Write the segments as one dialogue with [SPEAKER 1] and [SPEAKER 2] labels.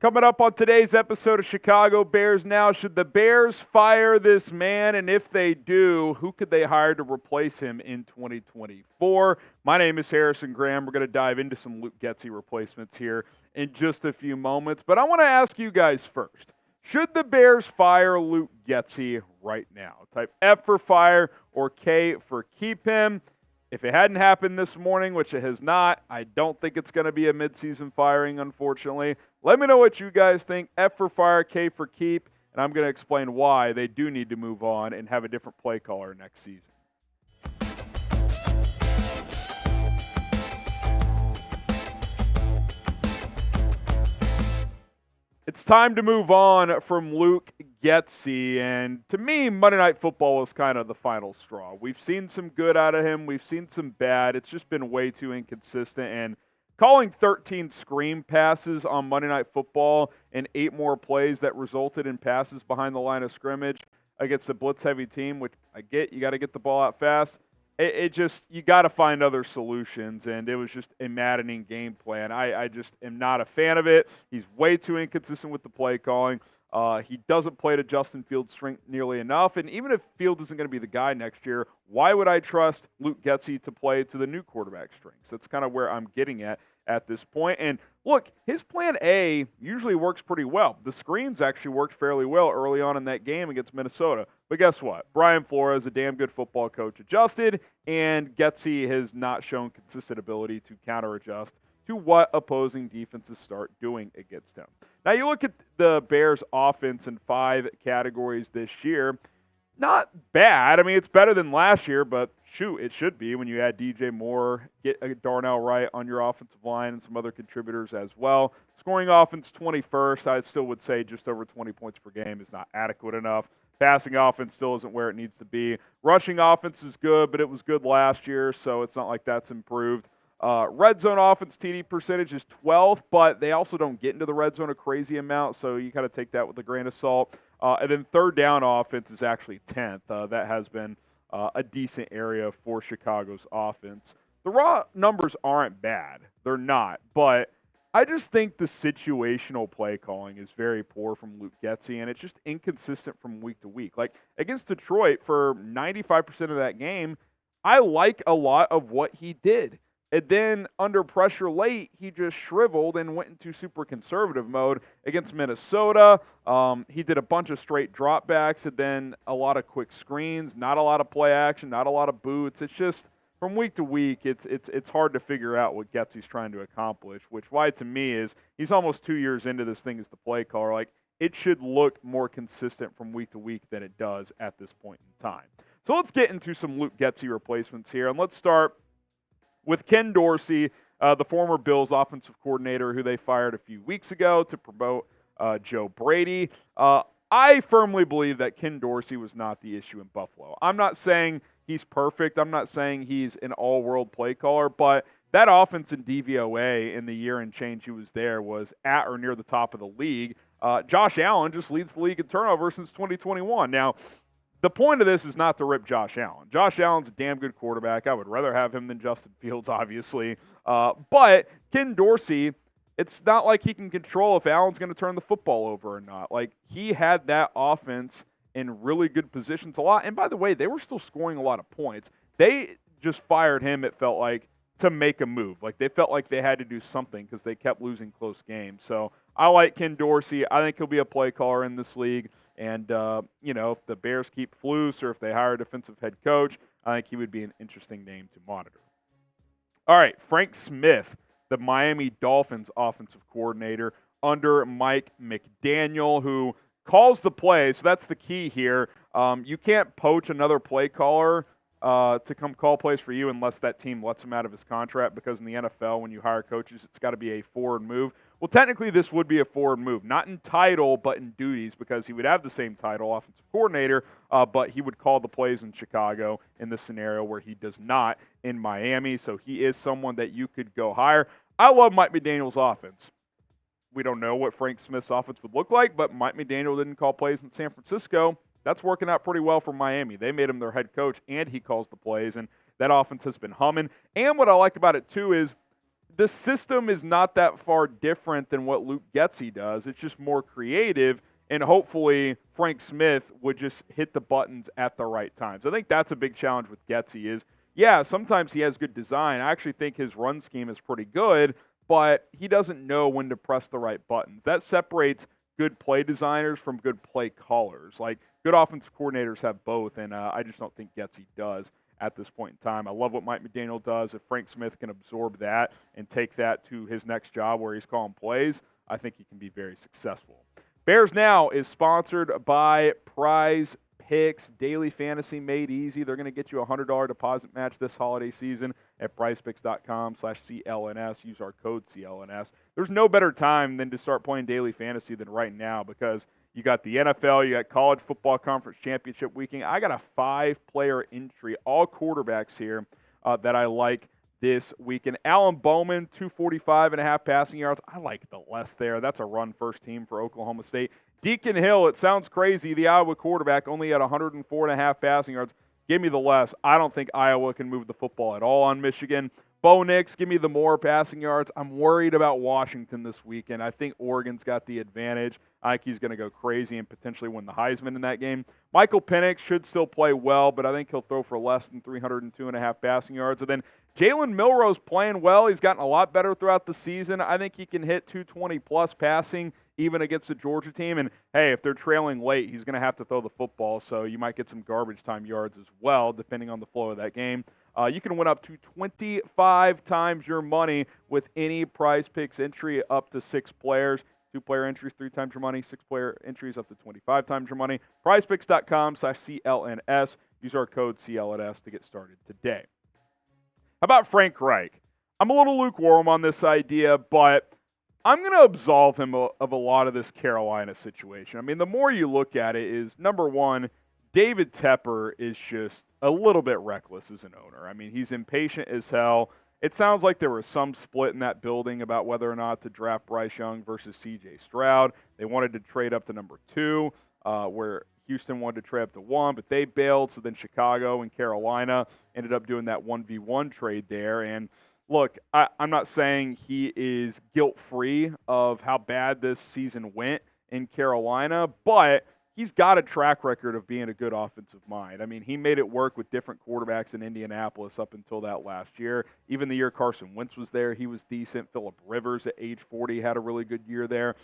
[SPEAKER 1] Coming up on today's episode of Chicago Bears Now, should the Bears fire this man? And if they do, who could they hire to replace him in 2024? My name is Harrison Graham. We're going to dive into some Luke Getsy replacements here in just a few moments. But I want to ask you guys first, should the Bears fire Luke Getsy right now? Type F for fire or K for keep him. If it hadn't happened this morning, which it has not, I don't think it's going to be a midseason firing, unfortunately. Let me know what you guys think. F for fire, K for keep, and I'm going to explain why they do need to move on and have a different play caller next season. It's time to move on from Luke Getsy, and to me, Monday Night Football was kind of the final straw. We've seen some good out of him. We've seen some bad. It's just been way too inconsistent, and calling 13 screen passes on Monday Night Football and 8 more plays that resulted in passes behind the line of scrimmage against a blitz-heavy team, which I get, you got to get the ball out fast. It just, you got to find other solutions, and it was just a maddening game plan. I just am not a fan of it. He's way too inconsistent with the play calling. He doesn't play to Justin Fields' strength nearly enough, and even if Fields isn't going to be the guy next year, why would I trust Luke Getsy to play to the new quarterback strengths? That's kind of where I'm getting at this point. And look, his plan A usually works pretty well. The screens actually worked fairly well early on in that game against Minnesota. But guess what? Brian Flores, a damn good football coach, adjusted, and Getsy has not shown consistent ability to counter-adjust to what opposing defenses start doing against him. Now, you look at the Bears' offense in 5 categories this year. Not bad. I mean, it's better than last year, but shoot, it should be when you add DJ Moore, get Darnell Wright on your offensive line, and some other contributors as well. Scoring offense 21st, I still would say just over 20 points per game is not adequate enough. Passing offense still isn't where it needs to be. Rushing offense is good, but it was good last year, so it's not like that's improved. Red zone offense TD percentage is 12th, but they also don't get into the red zone a crazy amount, so you kind of take that with a grain of salt. And then third down offense is actually 10th. That has been a decent area for Chicago's offense. The raw numbers aren't bad. They're not. But I just think the situational play calling is very poor from Luke Getsy, and it's just inconsistent from week to week. Like against Detroit for 95% of that game, I like a lot of what he did. And then under pressure late, he just shriveled and went into super conservative mode against Minnesota. He did a bunch of straight dropbacks and then a lot of quick screens, not a lot of play action, not a lot of boots. It's just from week to week, it's hard to figure out what Getsy's trying to accomplish, which why to me is he's almost 2 years into this thing as the play caller. Like it should look more consistent from week to week than it does at this point in time. So let's get into some Luke Getsy replacements here, and let's start with Ken Dorsey, the former Bills offensive coordinator who they fired a few weeks ago to promote Joe Brady. I firmly believe that Ken Dorsey was not the issue in Buffalo. I'm not saying he's perfect. I'm not saying he's an all-world play caller, but that offense in DVOA in the year and change he was there was at or near the top of the league. Josh Allen just leads the league in turnover since 2021. Now, the point of this is not to rip Josh Allen. Josh Allen's a damn good quarterback. I would rather have him than Justin Fields, obviously. But Ken Dorsey, it's not like he can control if Allen's going to turn the football over or not. Like, he had that offense in really good positions a lot. And by the way, they were still scoring a lot of points. They just fired him, it felt like, to make a move. Like, they felt like they had to do something because they kept losing close games. So I like Ken Dorsey. I think he'll be a play caller in this league. And, if the Bears keep Flus or if they hire a defensive head coach, I think he would be an interesting name to monitor. All right, Frank Smith, the Miami Dolphins offensive coordinator under Mike McDaniel, who calls the plays. So that's the key here. You can't poach another play caller to come call plays for you unless that team lets him out of his contract, because in the NFL, when you hire coaches, it's got to be a forward move. Well, technically, this would be a forward move, not in title, but in duties, because he would have the same title, offensive coordinator, but he would call the plays in Chicago in this scenario where he does not in Miami. So he is someone that you could go hire. I love Mike McDaniel's offense. We don't know what Frank Smith's offense would look like, but Mike McDaniel didn't call plays in San Francisco. That's working out pretty well for Miami. They made him their head coach, and he calls the plays, and that offense has been humming. And what I like about it, too, is the system is not that far different than what Luke Getsy does. It's just more creative, and hopefully Frank Smith would just hit the buttons at the right times. I think that's a big challenge with Getsy is, yeah, sometimes he has good design. I actually think his run scheme is pretty good, but he doesn't know when to press the right buttons. That separates good play designers from good play callers. Like, good offensive coordinators have both, and I just don't think Getsy does at this point in time. I love what Mike McDaniel does. If Frank Smith can absorb that and take that to his next job where he's calling plays, I think he can be very successful. Bears Now is sponsored by Prize Picks. Daily fantasy made easy. They're going to get you a $100 deposit match this holiday season at prizepicks.com/CLNS. Use our code CLNS. There's no better time than to start playing daily fantasy than right now, because you got the NFL, you got College Football Conference Championship weekend. I got a 5-player entry, all quarterbacks here that I like this weekend. Alan Bowman, 245.5 passing yards. I like the less there. That's a run-first team for Oklahoma State. Deacon Hill, it sounds crazy. The Iowa quarterback only had 104.5 passing yards. Give me the less. I don't think Iowa can move the football at all on Michigan. Bo Nix, give me the more passing yards. I'm worried about Washington this weekend. I think Oregon's got the advantage. I think he's going to go crazy and potentially win the Heisman in that game. Michael Penix should still play well, but I think he'll throw for less than 302.5 passing yards. And then Jalen Milroe's playing well. He's gotten a lot better throughout the season. I think he can hit 220-plus passing even against the Georgia team. And, hey, if they're trailing late, he's going to have to throw the football, so you might get some garbage time yards as well, depending on the flow of that game. You can win up to 25 times your money with any Prize Picks entry up to 6 players. 2-player entries, 3 times your money. 6-player entries up to 25 times your money. PrizePicks.com/CLNS. Use our code CLNS to get started today. How about Frank Reich? I'm a little lukewarm on this idea, but I'm going to absolve him of a lot of this Carolina situation. I mean, the more you look at it is, number one, David Tepper is just a little bit reckless as an owner. I mean, he's impatient as hell. It sounds like there was some split in that building about whether or not to draft Bryce Young versus C.J. Stroud. They wanted to trade up to number 2, where Houston wanted to trade up to 1, but they bailed. So then Chicago and Carolina ended up doing that 1v1 trade there. And look, I'm not saying he is guilt-free of how bad this season went in Carolina, but he's got a track record of being a good offensive mind. I mean, he made it work with different quarterbacks in Indianapolis up until that last year. Even the year Carson Wentz was there, he was decent. Phillip Rivers at age 40 had a really good year there.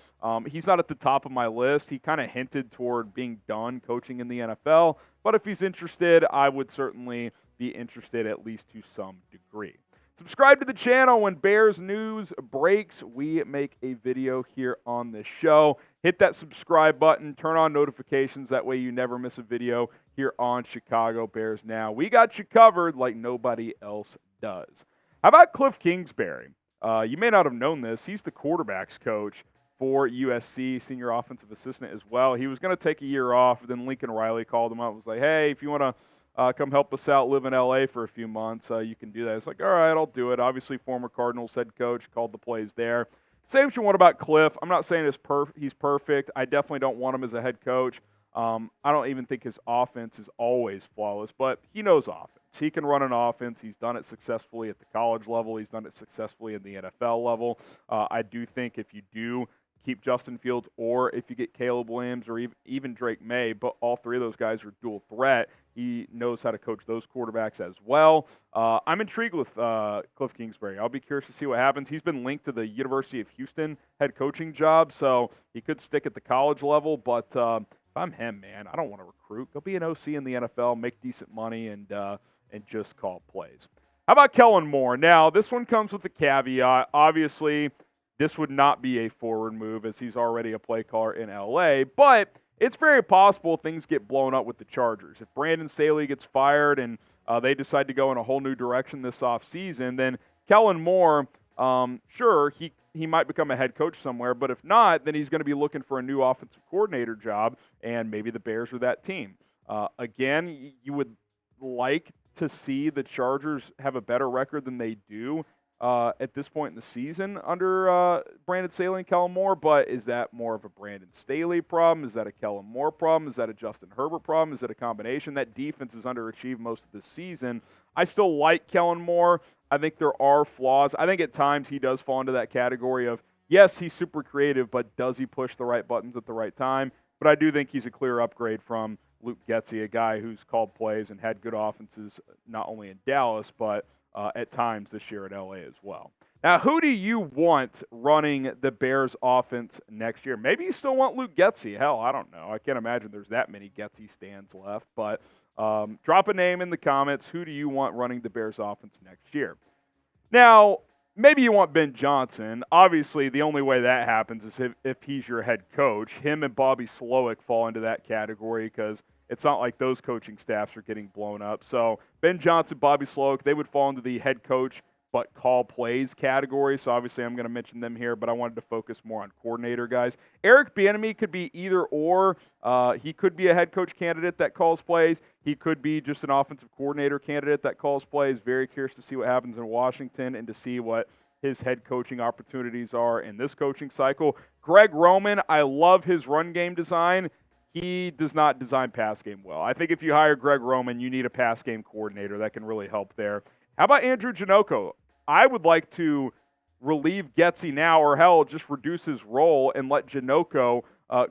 [SPEAKER 1] He's not at the top of my list. He kind of hinted toward being done coaching in the NFL, but if he's interested, I would certainly be interested at least to some degree. Subscribe to the channel. When Bears news breaks, we make a video here on the show. Hit that subscribe button. Turn on notifications. That way you never miss a video here on Chicago Bears Now. We got you covered like nobody else does. How about Kliff Kingsbury? You may not have known this. He's the quarterback's coach for USC, senior offensive assistant as well. He was going to take a year off. Then Lincoln Riley called him up and was like, hey, if you want to come help us out, live in L.A. for a few months, you can do that. It's like, all right, I'll do it. Obviously, former Cardinals head coach, called the plays there. Say what you want about Kliff. I'm not saying he's perfect. I definitely don't want him as a head coach. I don't even think his offense is always flawless, but he knows offense. He can run an offense. He's done it successfully at the college level. He's done it successfully in the NFL level. I do think if you do keep Justin Fields, or if you get Caleb Williams or even Drake May, but all 3 of those guys are dual threat, he knows how to coach those quarterbacks as well. I'm intrigued with Kliff Kingsbury. I'll be curious to see what happens. He's been linked to the University of Houston head coaching job, so he could stick at the college level, but if I'm him, man, I don't want to recruit. Go be an OC in the NFL, make decent money, and just call plays. How about Kellen Moore? Now, this one comes with a caveat. Obviously, this would not be a forward move, as he's already a play caller in L.A., but it's very possible things get blown up with the Chargers. If Brandon Staley gets fired and they decide to go in a whole new direction this offseason, then Kellen Moore, sure, he might become a head coach somewhere, but if not, then he's going to be looking for a new offensive coordinator job, and maybe the Bears are that team. Again, you would like to see the Chargers have a better record than they do at this point in the season under Brandon Staley and Kellen Moore, but is that more of a Brandon Staley problem? Is that a Kellen Moore problem? Is that a Justin Herbert problem? Is it a combination? That defense is underachieved most of the season. I still like Kellen Moore. I think there are flaws. I think at times he does fall into that category of, yes, he's super creative, but does he push the right buttons at the right time? But I do think he's a clear upgrade from Luke Getsy, a guy who's called plays and had good offenses not only in Dallas, but at times this year at LA as well. Now, who do you want running the Bears offense next year? Maybe you still want Luke Getsy. Hell, I don't know. I can't imagine there's that many Getsy stands left. But drop a name in the comments. Who do you want running the Bears offense next year? Now, maybe you want Ben Johnson. Obviously, the only way that happens is if he's your head coach. Him and Bobby Slowick fall into that category because it's not like those coaching staffs are getting blown up. So Ben Johnson, Bobby Slowick, they would fall into the head coach but call plays category. So obviously I'm going to mention them here, but I wanted to focus more on coordinator guys. Eric Bieniemy could be either or. He could be a head coach candidate that calls plays. He could be just an offensive coordinator candidate that calls plays. Very curious to see what happens in Washington and to see what his head coaching opportunities are in this coaching cycle. Greg Roman, I love his run game design. He does not design pass game well. I think if you hire Greg Roman, you need a pass game coordinator that can really help there. How about Andrew Janocko? I would like to relieve Getsy now, or hell, just reduce his role and let Janocko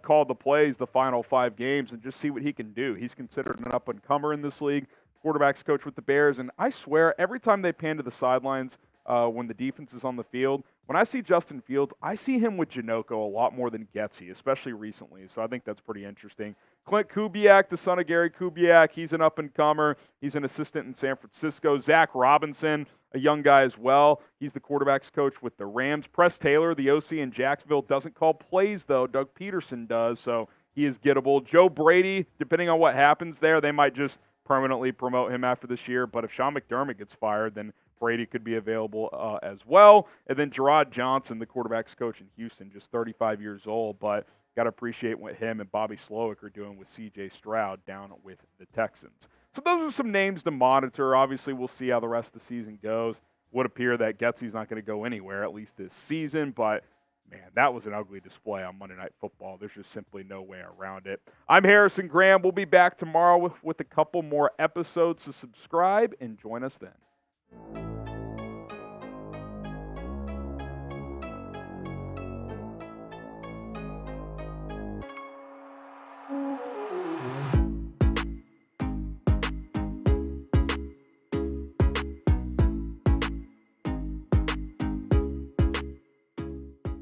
[SPEAKER 1] call the plays the final 5 games and just see what he can do. He's considered an up-and-comer in this league, quarterback's coach with the Bears, and I swear every time they pan to the sidelines when the defense is on the field, when I see Justin Fields, I see him with Janocko a lot more than Getsy, especially recently, so I think that's pretty interesting. Clint Kubiak, the son of Gary Kubiak, he's an up-and-comer. He's an assistant in San Francisco. Zach Robinson, a young guy as well. He's the quarterback's coach with the Rams. Press Taylor, the OC in Jacksonville, doesn't call plays, though. Doug Peterson does, so he is gettable. Joe Brady, depending on what happens there, they might just permanently promote him after this year. But if Sean McDermott gets fired, then Brady could be available as well. And then Gerard Johnson, the quarterback's coach in Houston, just 35 years old, but got to appreciate what him and Bobby Slowick are doing with C.J. Stroud down with the Texans. So those are some names to monitor. Obviously, we'll see how the rest of the season goes. Would appear that Getsy's not going to go anywhere, at least this season, but man, that was an ugly display on Monday Night Football. There's just simply no way around it. I'm Harrison Graham. We'll be back tomorrow with a couple more episodes, so subscribe and join us then.